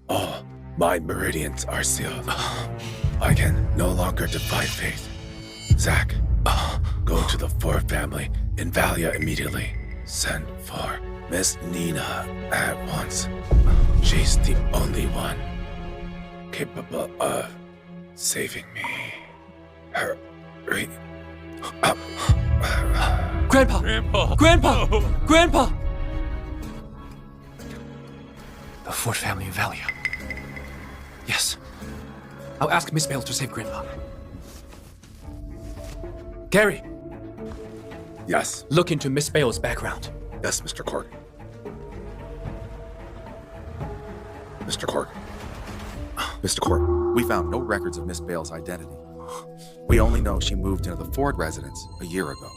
All my meridians are sealed. I can no longer defy fate. Zach, go to the Ford family in Valia immediately. Send for Miss Nina at once. She's the only one capable of saving me. Hurry. Grandpa! Grandpa! Grandpa! The Ford family in Valia. Yes. I'll ask Miss Bale to save Grandpa. Gary, Yes. look into Miss Bale's background. Yes, Mr. Cork. Mr. Cork. Mr. Cork. We found no records of Miss Bale's identity. We only know she moved into the Ford residence a year ago.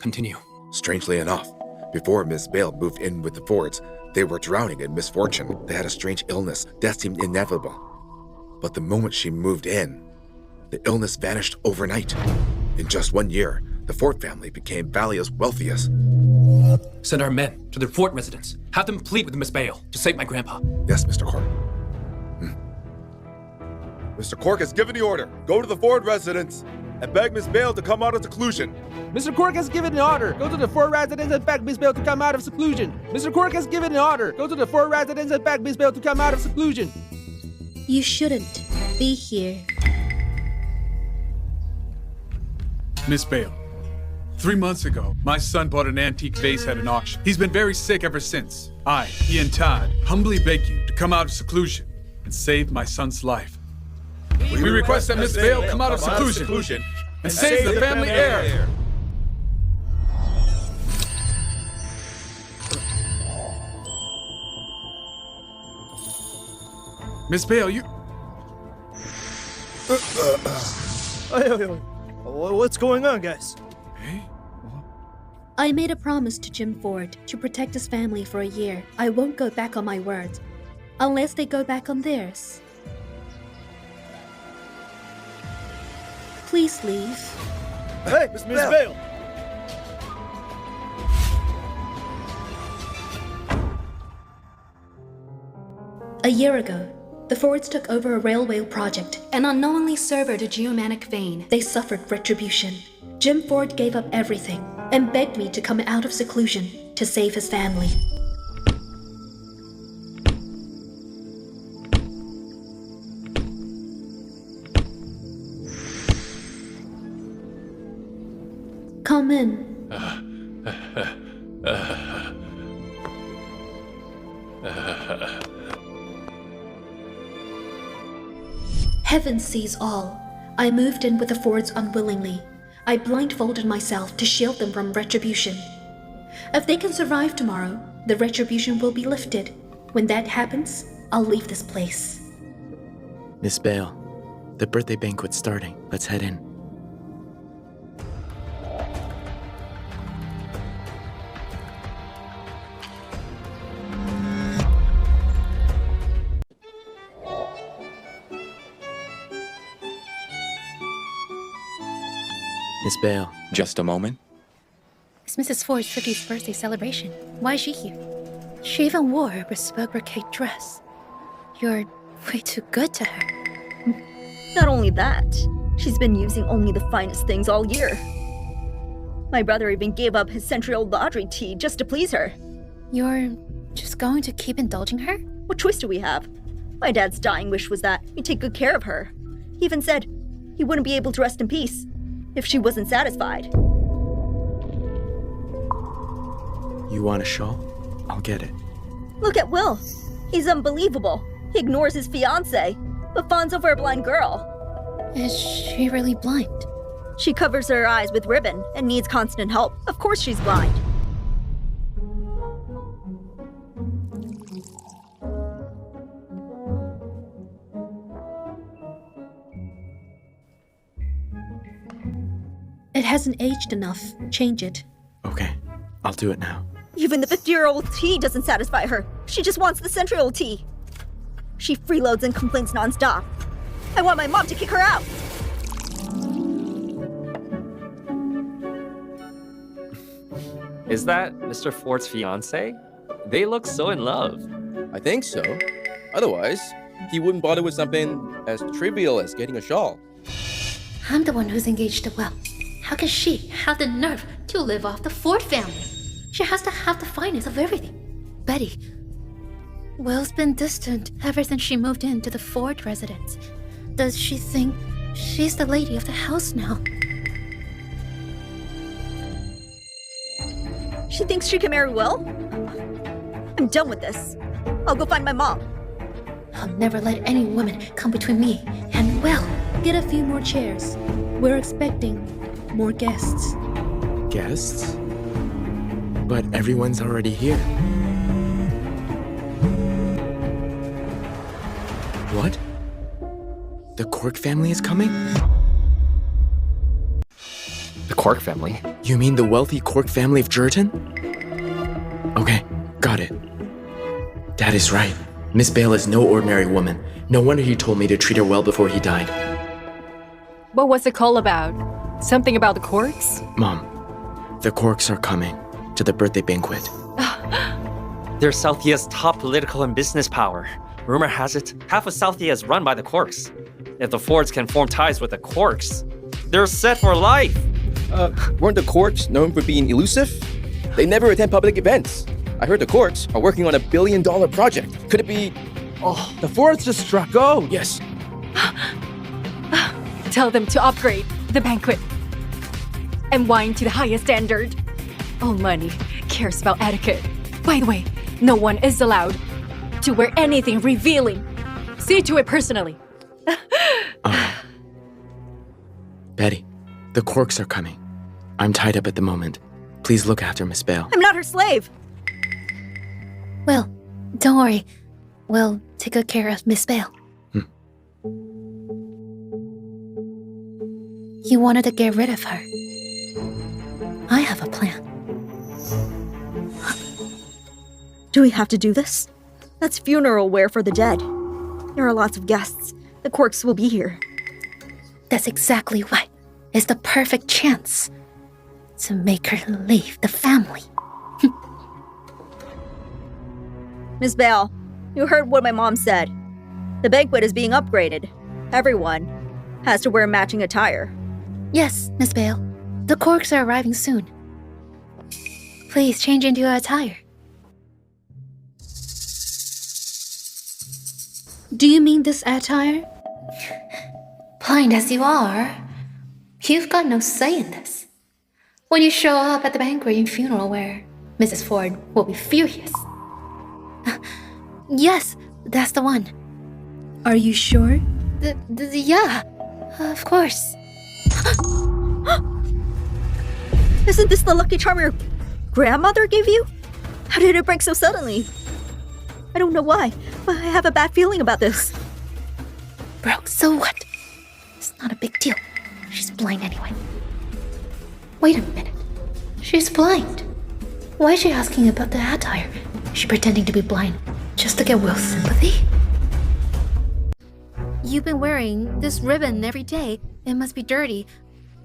Continue. Strangely enough, before Miss Bale moved in with the Fords, they were drowning in misfortune. They had a strange illness. Death seemed inevitable. But the moment she moved in, the illness vanished overnight. In just 1 year, the Ford family became Valia's wealthiest. Send our men to the Ford residence. Have them plead with Miss Bale to save my grandpa. Yes, Mr. Cork. Mr. Cork has given the order. Go to the Ford residence and beg Miss Bale to come out of seclusion. Mr. Cork has given an order. Go to the Ford residence and beg Miss Bale to come out of seclusion. Mr. Cork has given an order. Go to the Ford residence and beg Miss Bale to come out of seclusion. You shouldn't be here. Miss Bale, 3 months ago, my son bought an antique vase at an auction. He's been very sick ever since. I, he and Todd, humbly beg you to come out of seclusion and save my son's life. We request that Miss Bale come out of seclusion and save the family heir. Miss Bale, you... What's going on, guys? Hey? I made a promise to Jim Ford to protect his family for a year. I won't go back on my word, unless they go back on theirs. Please leave. Hey, Miss Bale! A year ago, the Fords took over a railway project and unknowingly severed a geomantic vein. They suffered retribution. Jim Ford gave up everything and begged me to come out of seclusion to save his family. Come in. Heaven sees all. I moved in with the Fords unwillingly. I blindfolded myself to shield them from retribution. If they can survive tomorrow, the retribution will be lifted. When that happens, I'll leave this place. Miss Bale, the birthday banquet's starting. Let's head in. Miss Bale. Just a moment. It's Mrs. Ford's 50th birthday celebration. Why is she here? She even wore her bespoke brocade dress. You're way too good to her. Not only that, she's been using only the finest things all year. My brother even gave up his century-old laundry tea just to please her. You're just going to keep indulging her? What choice do we have? My dad's dying wish was that we take good care of her. He even said he wouldn't be able to rest in peace if she wasn't satisfied. You want a shawl? I'll get it. Look at Will. He's unbelievable. He ignores his fiancée, but fawns over a blind girl. Is she really blind? She covers her eyes with ribbon and needs constant help. Of course she's blind. It hasn't aged enough. Change it. Okay, I'll do it now. Even the 50-year-old tea doesn't satisfy her. She just wants the century-old tea. She freeloads and complains nonstop. I want my mom to kick her out. Is that Mr. Ford's fiancé? They look so in love. I think so. Otherwise, he wouldn't bother with something as trivial as getting a shawl. I'm the one who's engaged to Will. How can she have the nerve to live off the Ford family? She has to have the finest of everything. Betty, Will's been distant ever since she moved into the Ford residence. Does she think she's the lady of the house now? She thinks she can marry Will? I'm done with this. I'll go find my mom. I'll never let any woman come between me and Will. Get a few more chairs. We're expecting more guests. Guests? But everyone's already here. What? The Cork family is coming? The Cork family? You mean the wealthy Cork family of Jerton? Okay, got it. Dad is right. Miss Bale is no ordinary woman. No wonder he told me to treat her well before he died. What was the call about? Something about the Corks? Mom, the Corks are coming to the birthday banquet. They're Southia's top political and business power. Rumor has it, half of Southia is run by the Corks. If the Fords can form ties with the Corks, they're set for life. Weren't the Corks known for being elusive? They never attend public events. I heard the Corks are working on a $1 billion project. Could it be... Oh, the Fords just struck gold. Yes. Tell them to upgrade the banquet and wine to the highest standard. All money cares about etiquette. By the way, no one is allowed to wear anything revealing. See to it personally. Betty, the Corks are coming. I'm tied up at the moment. Please look after Miss Bale. I'm not her slave. Will, don't worry. We'll take good care of Miss Bale. You wanted to get rid of her. I have a plan. Do we have to do this? That's funeral wear for the dead. There are lots of guests. The Corks will be here. That's exactly why. It's the perfect chance to make her leave the family. Miss Bale, you heard what my mom said. The banquet is being upgraded. Everyone has to wear matching attire. Yes, Miss Bale. The Corks are arriving soon. Please change into your attire. Do you mean this attire? Blind as you are, you've got no say in this. When you show up at the banquet in funeral wear, Mrs. Ford will be furious. Yes, that's the one. Are you sure? Yeah, of course. Isn't this the lucky charm your grandmother gave you? How did it break so suddenly? I don't know why, but I have a bad feeling about this. Broke, so what? It's not a big deal. She's blind anyway. Wait a minute. She's blind. Why is she asking about the attire? Is she pretending to be blind just to get Will's sympathy? You've been wearing this ribbon every day. It must be dirty.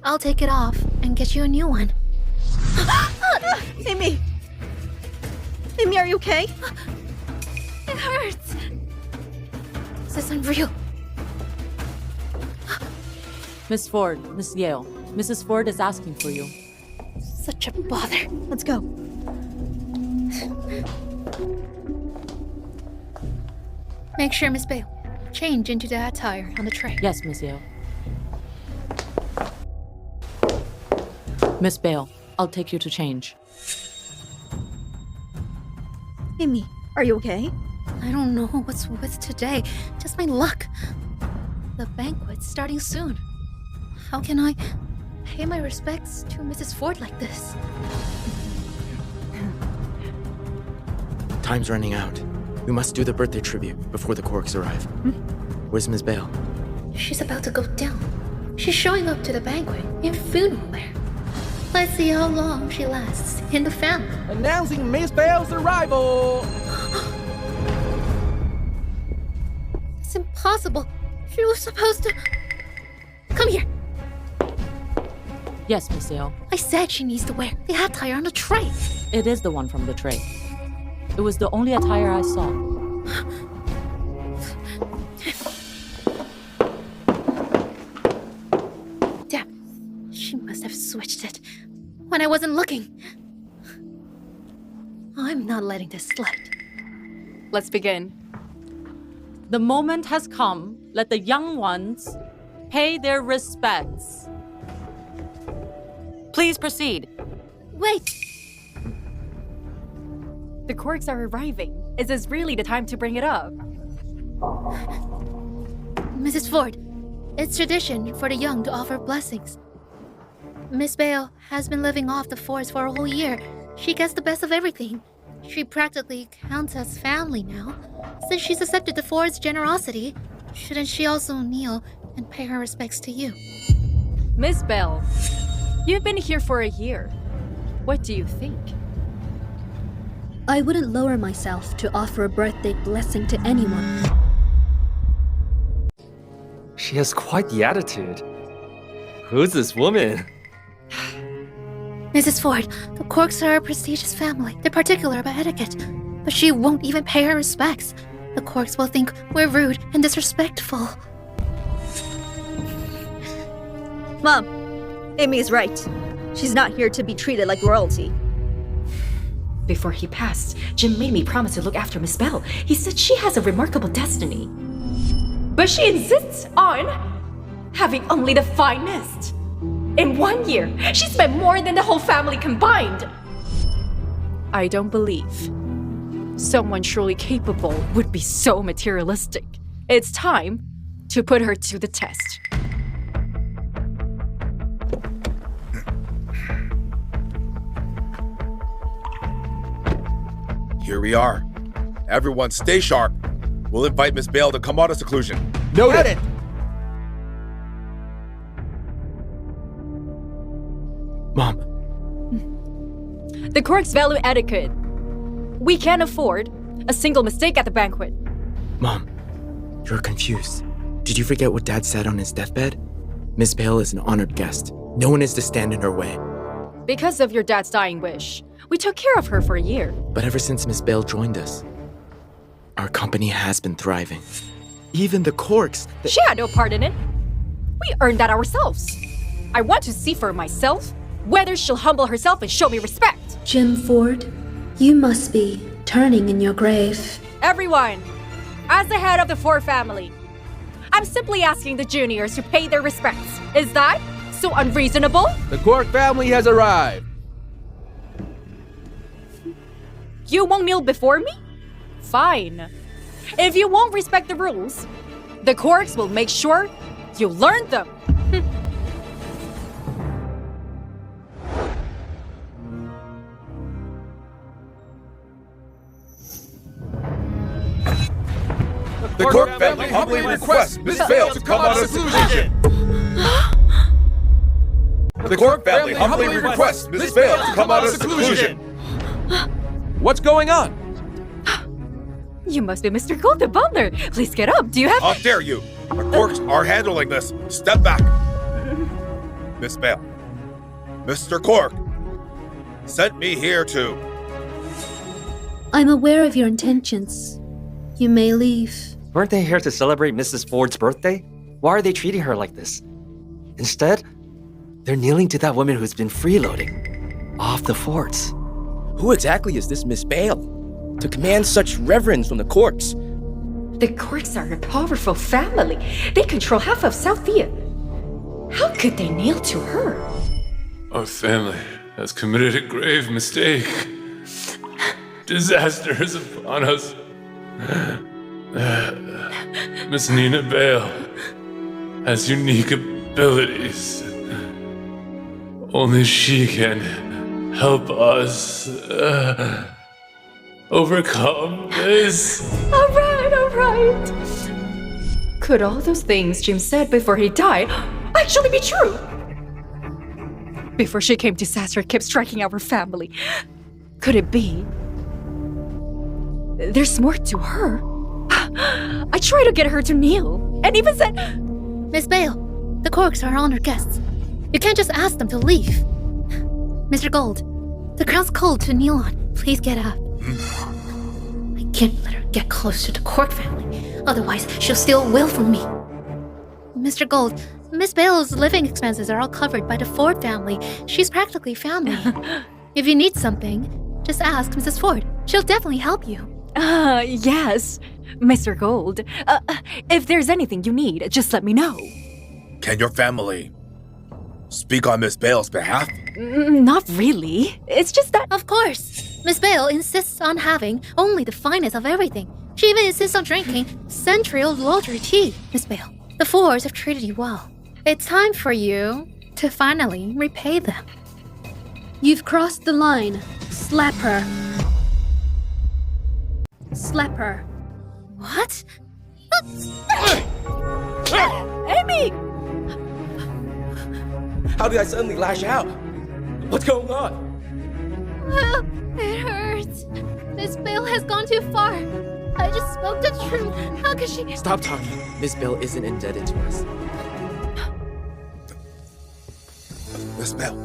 I'll take it off and get you a new one. Amy! Amy, are you okay? It hurts. This isn't real. Miss Ford, Miss Yale. Mrs. Ford is asking for you. Such a bother. Let's go. Make sure, Miss Bale, change into the attire on the tray. Yes, Miss Yale. Miss Bale, I'll take you to change. Amy, are you okay? I don't know what's with today. Just my luck. The banquet's starting soon. How can I pay my respects to Mrs. Ford like this? Time's running out. We must do the birthday tribute before the Corks arrive. Where's Miss Bale? She's about to go down. She's showing up to the banquet in funeral wear. Let's see how long she lasts in the family. Announcing Miss Bale's arrival! It's impossible. She was supposed to... Come here. Yes, Miss Yale. I said she needs to wear the attire on the tray. It is the one from the tray. It was the only attire I saw. when I wasn't looking. I'm not letting this slide. Let's begin. The moment has come. Let the young ones pay their respects. Please proceed. Wait! The Corks are arriving. Is this really the time to bring it up? Mrs. Ford, it's tradition for the young to offer blessings. Miss Bale has been living off the Fords for a whole year. She gets the best of everything. She practically counts as family now. Since she's accepted the Ford's generosity, shouldn't she also kneel and pay her respects to you? Miss Bell, you've been here for a year. What do you think? I wouldn't lower myself to offer a birthday blessing to anyone. She has quite the attitude. Who's this woman? Mrs. Ford, the Corks are a prestigious family. They're particular about etiquette. But she won't even pay her respects. The Corks will think we're rude and disrespectful. Mom, Amy's right. She's not here to be treated like royalty. Before he passed, Jim made me promise to look after Miss Bell. He said she has a remarkable destiny. But she insists on having only the finest. In 1 year, she spent more than the whole family combined. I don't believe someone truly capable would be so materialistic. It's time to put her to the test. Here we are. Everyone stay sharp. We'll invite Miss Bale to come out of seclusion. Noted. Mom. The Corks value etiquette. We can't afford a single mistake at the banquet. Mom, you're confused. Did you forget what Dad said on his deathbed? Miss Bale is an honored guest. No one is to stand in her way. Because of your dad's dying wish, we took care of her for a year. But ever since Miss Bale joined us, our company has been thriving. Even the Corks... She had no part in it. We earned that ourselves. I want to see for myself whether she'll humble herself and show me respect. Jim Ford, you must be turning in your grave. Everyone, as the head of the Ford family, I'm simply asking the juniors to pay their respects. Is that so unreasonable? The Cork family has arrived. You won't kneel before me? Fine. If you won't respect the rules, the Corks will make sure you learn them. The Cork family humbly requests Miss Bale to come out of seclusion. The Cork family humbly requests Miss Bale to come out of seclusion. What's going on? You must be Mr. Gold, the butler. Please get up. Do you have... How dare you? The Corks are handling this. Step back. Miss Bale. Mr. Cork sent me here to... I'm aware of your intentions. You may leave. Weren't they here to celebrate Mrs. Ford's birthday? Why are they treating her like this? Instead, they're kneeling to that woman who's been freeloading off the forts. Who exactly is this Miss Bale to command such reverence from the Corks? The Corks are a powerful family. They control half of Southia. How could they kneel to her? Our family has committed a grave mistake. Disaster is upon us. Miss Nina Bale has unique abilities. Only she can help us overcome this. All right. Could all those things Jim said before he died actually be true? Before she came to Sasser, kept striking our family. Could it be? There's more to her. I tried to get her to kneel, and even said... Miss Bale, the Corks are honored guests. You can't just ask them to leave. Mr. Gold, the crown's cold to kneel on. Please get up. I can't let her get close to the Cork family. Otherwise, she'll steal a will from me. Mr. Gold, Miss Bale's living expenses are all covered by the Ford family. She's practically family. If you need something, just ask Mrs. Ford. She'll definitely help you. Yes, Mr. Gold. If there's anything you need, just let me know. Can your family speak on Miss Bale's behalf? Not really. It's just that. Of course. Miss Bale insists on having only the finest of everything. She even insists on drinking central laundry tea. Miss Bale, the Fords have treated you well. It's time for you to finally repay them. You've crossed the line. Slap her. Slap her. What? Amy! How did I suddenly lash out? What's going on? It hurts. Miss Bale has gone too far. I just spoke the truth. How could she? Stop talking. Miss Bale isn't indebted to us. Miss Bale,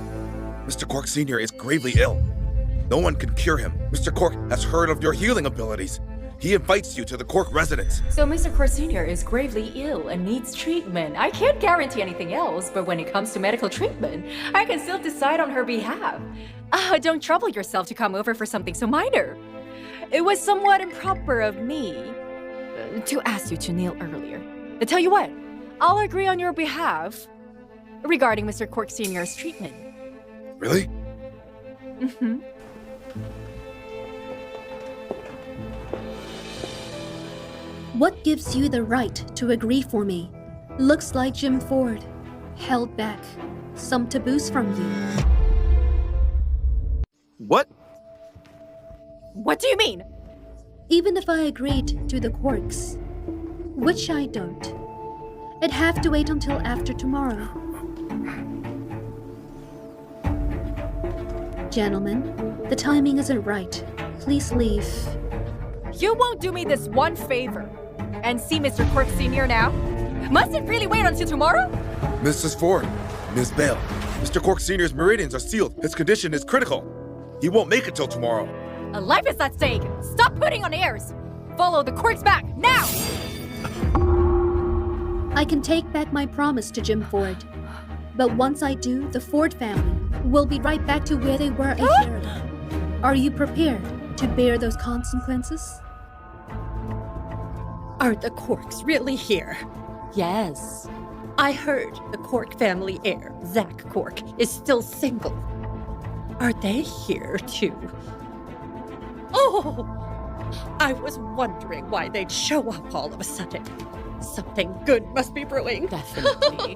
Mr. Cork Sr. is gravely ill. No one can cure him. Mr. Cork has heard of your healing abilities. He invites you to the Cork residence. So Mr. Cork Sr. is gravely ill and needs treatment. I can't guarantee anything else, but when it comes to medical treatment, I can still decide on her behalf. Don't trouble yourself to come over for something so minor. It was somewhat improper of me to ask you to kneel earlier. I tell you what, I'll agree on your behalf regarding Mr. Cork Sr.'s treatment. Really? Mm-hmm. What gives you the right to agree for me? Looks like Jim Ford held back some taboos from you. What? What do you mean? Even if I agreed to the quirks, which I don't, it'd have to wait until after tomorrow. Gentlemen, the timing isn't right. Please leave. You won't do me this one favor and see Mr. Cork Sr. now? Must it really wait until tomorrow? Mrs. Ford, Miss Bale, Mr. Cork Sr.'s meridians are sealed. His condition is critical. He won't make it till tomorrow. A life is at stake. Stop putting on airs. Follow the Corks back, now! I can take back my promise to Jim Ford. But once I do, the Ford family will be right back to where they were a year ago. Are you prepared to bear those consequences? Are the Corks really here? Yes. I heard the Cork family heir, Zach Cork, is still single. Are they here too? Oh! I was wondering why they'd show up all of a sudden. Something good must be brewing. Definitely.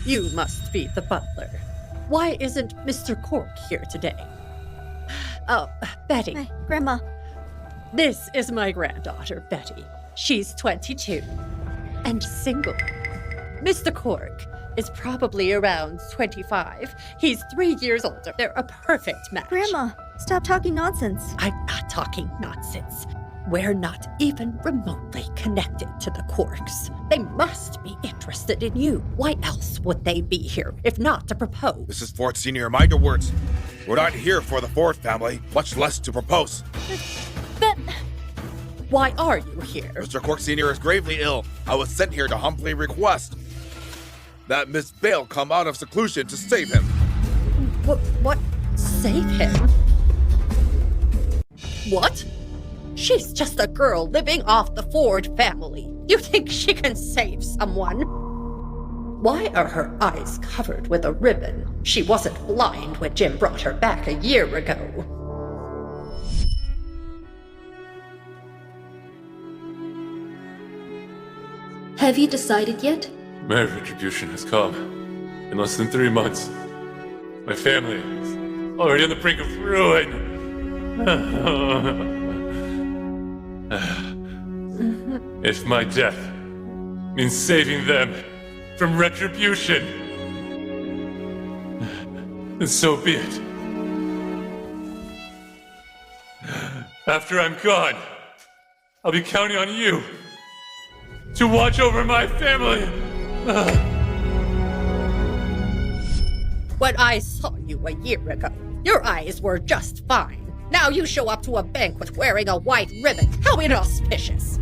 You must be the butler. Why isn't Mr. Cork here today? Oh, Betty. Hi, Grandma. This is my granddaughter, Betty. She's 22 and single. Mr. Cork is probably around 25. He's 3 years older. They're a perfect match. Grandma, stop talking nonsense. I'm not talking nonsense. We're not even remotely connected to the Corks. They must be interested in you. Why else would they be here, if not to propose? Mrs. Ford Sr., mind your words. We're not here for the Ford family, much less to propose. But why are you here? Mr. Cork Sr. is gravely ill. I was sent here to humbly request that Miss Bale come out of seclusion to save him. What? Save him? What? She's just a girl living off the Ford family. You think she can save someone? Why are her eyes covered with a ribbon? She wasn't blind when Jim brought her back a year ago. Have you decided yet? My retribution has come. In less than 3 months, my family is already on the brink of ruin. If my death means saving them from retribution, then so be it. After I'm gone, I'll be counting on you to watch over my family. When I saw you a year ago, your eyes were just fine. Now you show up to a banquet wearing a white ribbon. How inauspicious.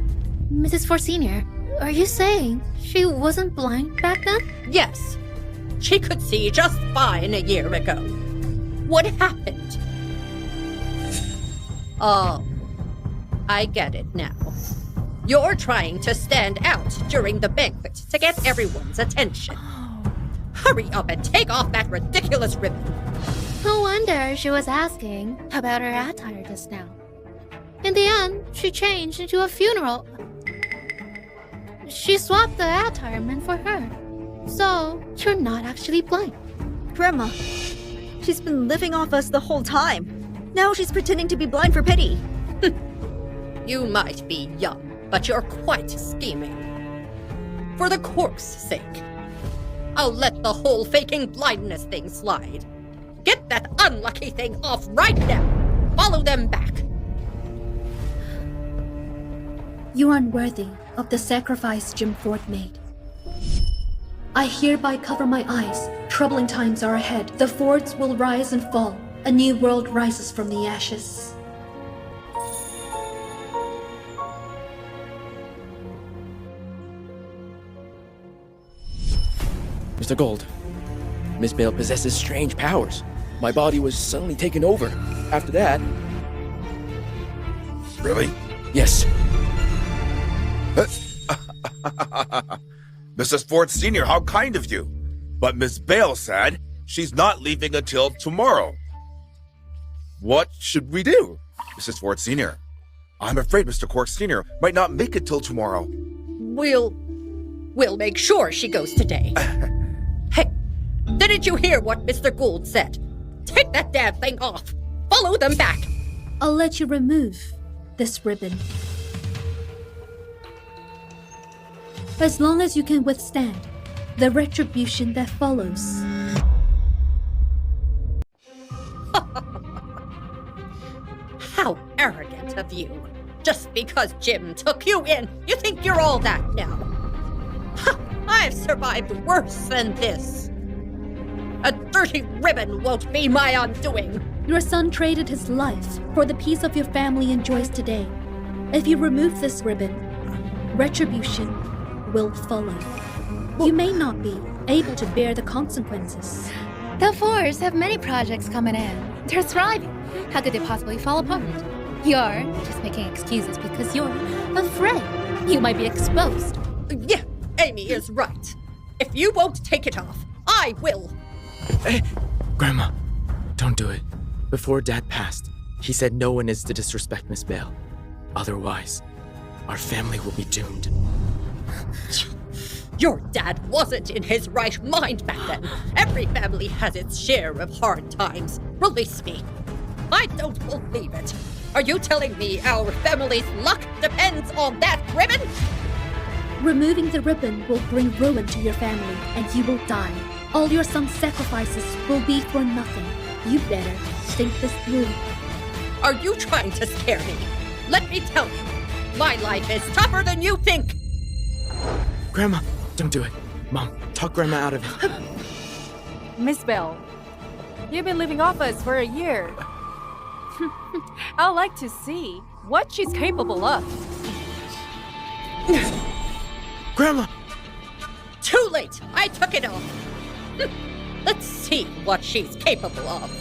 Mrs. Ford Sr., are you saying she wasn't blind back then? Yes. She could see just fine a year ago. What happened? Oh, I get it now. You're trying to stand out during the banquet to get everyone's attention. Hurry up and take off that ridiculous ribbon. No wonder she was asking about her attire just now. In the end, she changed into a funeral. She swapped the attire meant for her. So, you're not actually blind. Grandma, she's been living off us the whole time. Now she's pretending to be blind for pity. You might be young, but you're quite scheming. For the Cork's sake, I'll let the whole faking blindness thing slide. Get that unlucky thing off right now. Follow them back. You are unworthy of the sacrifice Jim Ford made. I hereby cover my eyes. Troubling times are ahead. The Fords will rise and fall. A new world rises from the ashes. Mr. Gold, Miss Bale possesses strange powers. My body was suddenly taken over. After that... Really? Yes. Mrs. Ford Sr., how kind of you. But Miss Bale said she's not leaving until tomorrow. What should we do? Mrs. Ford Sr., I'm afraid Mr. Cork Sr. might not make it till tomorrow. We'll make sure she goes today. Hey, didn't you hear what Mr. Gould said? Take that damn thing off. Follow them back. I'll let you remove this ribbon. As long as you can withstand the retribution that follows. How arrogant of you. Just because Jim took you in, you think you're all that now. I've survived worse than this. A dirty ribbon won't be my undoing. Your son traded his life for the peace of your family enjoys today. If you remove this ribbon, retribution will follow. You may not be able to bear the consequences. The Fords have many projects coming in. They're thriving. How could they possibly fall apart? You're just making excuses because you're afraid you might be exposed. Yeah, Amy is right. If you won't take it off, I will. Hey, Grandma, don't do it. Before Dad passed, he said no one is to disrespect Miss Bale. Otherwise, our family will be doomed. Your dad wasn't in his right mind back then. Every family has its share of hard times. Release me. I don't believe it. Are you telling me our family's luck depends on that ribbon? Removing the ribbon will bring ruin to your family, and you will die. All your son's sacrifices will be for nothing. You better think this through. Are you trying to scare me? Let me tell you, my life is tougher than you think. Grandma, don't do it. Mom, talk Grandma out of it. Miss Bale, you've been living off us for a year. I'd like to see what she's capable of. Grandma! Too late! I took it off. Let's see what she's capable of.